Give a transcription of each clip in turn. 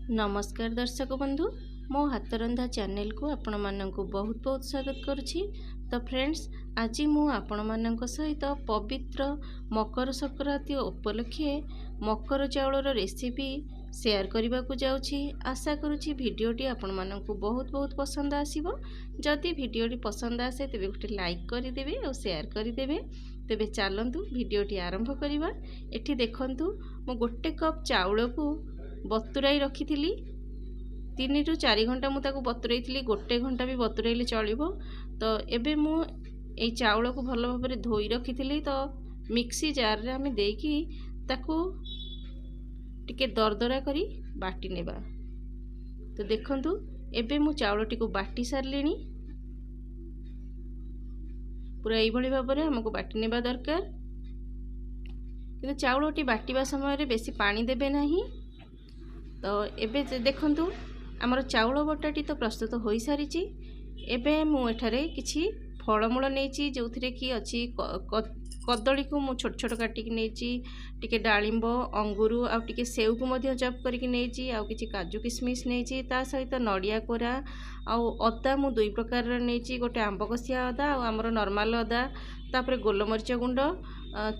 नमस्कार दर्शक बंधु मो हाथ रंधा चैनल को आपण मानक बहुत बहुत स्वागत करुछि। तो फ्रेंड्स आज मु आपण मानक सहित पवित्र मकर संक्रांति उपलक्षे मकर चाउलर रेसिपी शेयर करने को जाउछि। आशा करुछि भिडियोटी आपण मानक बहुत बहुत पसंद आसीबो। जदि भिडियोटी पसंद आसे तेबे गोटे लाइक करदेवे और शेयर करदेवे। तेबे चलंतु भिडियोटी आरंभ करिबा। एठी देखंतु मो गोटे कप चाउल को बतुराई रखी 3 ରୁ 4 घंटा मुझे बतुराई थी। 1 घंटा भी बतुराइले चलिबो। तो एबे मु ए चाउल को भल भाव में धोई रखी थी। तो मिक्सी जार रे आमे देकी ताकू टिके दरदरा करी बाटी नेबा। तो देखंतु एबे मु चाउलटी को बाटी सारलेनी। पूरा एई भली भाव में हमको बाटी नेबा दरकार। किंतु चाउलटी बाटीबा समय रे बेसी पानी देबे नाही। तो एबे देखंतु आमर चाउल बटाटी तो प्रस्तुत हो सारी। एबे मु एठारे किछि फलमूल नेछि जो थिरे कि अछि कदली को मु छोट छोट काटिक नेछि, टिके डालिंब अंगूर आ टिके सेव को मध्य चॉप करके नेछि, आ किछि काजू किशमिश नेछि, ता सहित नडिया कोरा आ अदा मु 2 प्रकार नेछि। गोटे आंब कसिया अदा आ हमर नॉर्मल अदा, तापरे गोलमरिच गुंड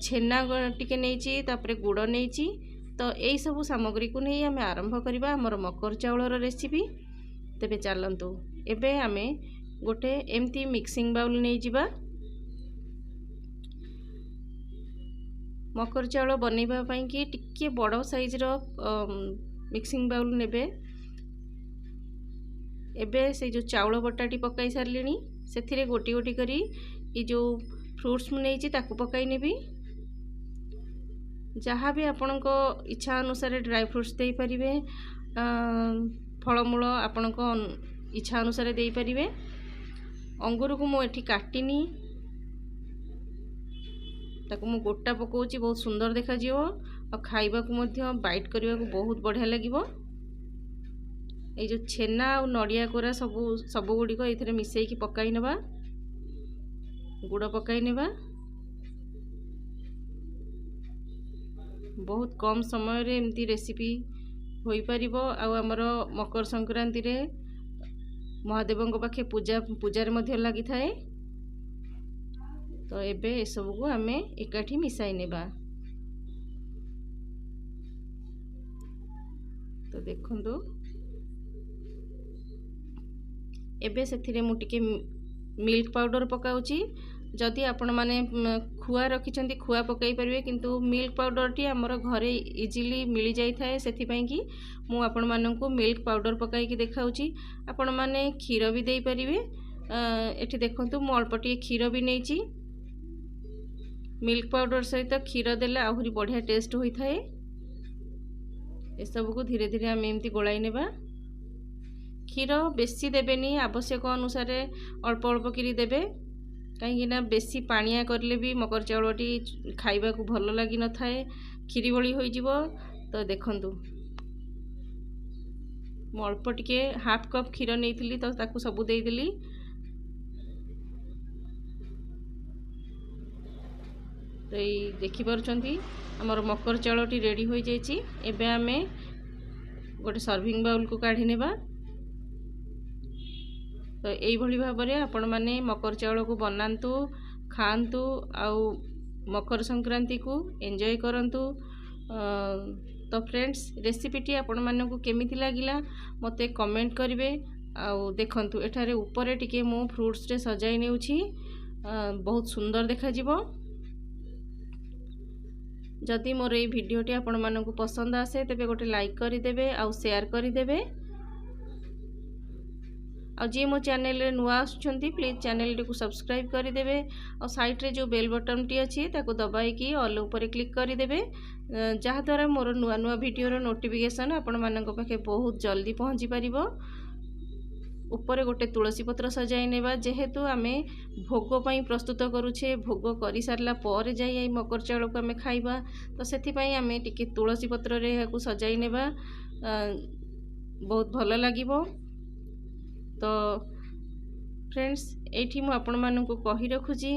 छेना टिके नेछि, तापरे गुड़ नेछि। तो यही सब सामग्री को नहीं आम आरंभ करवा आमर मकर चाउलर रेसिपी। तेबे चलंतु एबे आमे गोटे एमती मिक्सिंग बाउल नहीं जिबा। मकर चाउल बनैबा पई कि टिके बड़ साइज रो मिक्सिंग बाउल नेबे। एबे से जो चाउल बटाटी पकाई सारलिनी सेथिरे गोटी गोटी करी ई जो फ्रूट्स मु नेछि ताकू पकाई नेबी। जहाँ भी आपण इच्छा अनुसार ड्राई फ्रूट्स दे पारिबे, फलमूल आपण इच्छा अनुसार दे पारिबे। अंगूर को मु एठी काटिनी, ताकू मु गोटा पकाउची। बहुत सुंदर देखा जिवो और खाइबा को मध्य बाइट करबा को बहुत बढ़िया लागिवो। ए जो छेना और नडिया कोरा सब गुडी को एथिरे मिसई की पकाई नेबा, गुड़ पकाई नेबा। बहुत कम समय रे एमती रेसिपी होई परिबो। आ हमर मकर संक्रांति रे महादेव पाखे पूजा रे मध्य लागि थाए। तो एबे ए सब को हमें एकाठी मिसाई नेबा। तो देखंतु एबे सेथिरे मु टिके मिल्क पाउडर पकाउची। जदि आपण माने खुआ रखिछंती खुआ पकाई परिवे, किंतु मिल्क पाउडर टी हमर घरे इजीली मिली जाई थाए। सेथि पई कि मु आपण माननकु मिल्क पाउडर पकाई कि देखाउची। आपण माने खीर भी देई परिवे। एठी देखंतु मु अल्प टी खीर भी नेछि। मिल्क पाउडर सहित खीर देला आहुरी बढ़िया टेस्ट होई थाए। ए सब को धीरे धीरे हम एमती गोलाई नेबा। खीर बेसी देबेनी, आवश्यक अनुसार अल्प अल्प करी देबे। कहीं बेसी पानिया करले भी मकर चाउलटी खाइबा को भल लगी न थाए, खीरी भली होई जिवो। तो देखंतु मु अल्प टिके हाफ कप खीर नेइथिली, तो ताकू सब देई देली। तो ये देखि परछंती हमर मकर चाउलटी रेडी होई जाईची। एबे आमे गोटे सर्विंग बाउल को काढी नेबा। तो यही भली भाव में आपण माने मकर चाउल को बनातु, खातु, आउ मकर संक्रांति को एंजॉय करंतु। तो फ्रेंड्स रेसिपीटी आपण मानकु केमिति लागिला मते कमेंट करिवे। आउ देखंतु एठारे ऊपर टिके मु फ्रूट्स रे सजाई नेउछि, बहुत सुंदर देखा जिवो। जदि मोर ए भिडियोटी आपण मानकु पसंद आसे तेबे गोटे लाइक करि देबे आउ शेयर करि देबे। और जी मो चैनल रे नुआ आछंती प्लीज चैनल को सब्सक्राइब कर देबे। और साइड रे जो बेल बटन टी अछि ताको दबाई कि ऑल ऊपर क्लिक कर देबे, जहा द्वारा मोर नुआ नुआ वीडियो रो नोटिफिकेशन आपण मानक पाखे बहुत जल्दी पहुंची परिबो। ऊपर गोटे तुलसी पत्र सजाई नेबा। जेहेतु आमे भोग पई प्रस्तुत करूछे, भोग करि सारला पर जाई मकर चाउल को आमे खाइबा। तो सेथि पई आमे टिके तुलसी पत्र रे याकू सजाई नेबा, बहुत भल लागिबो। तो फ्रेंड्स एठी मु आपण मानकु कहि रखुची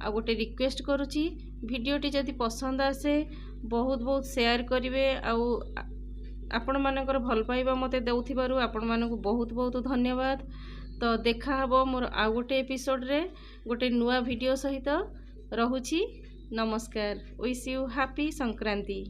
आ गोटे रिक्वेस्ट करूची, वीडियोटी जदि पसंद आसे बहुत बहुत शेयर करिवे। आ आपण मानकर भल पाइबा मते देउथिबारु आपण मानकु बहुत बहुत धन्यवाद। तो देखा हबो मोर आ गोटे एपिसोड रे गोटे नुआ वीडियो सहित। रहुछि नमस्कार। Wish you happy Sankranti.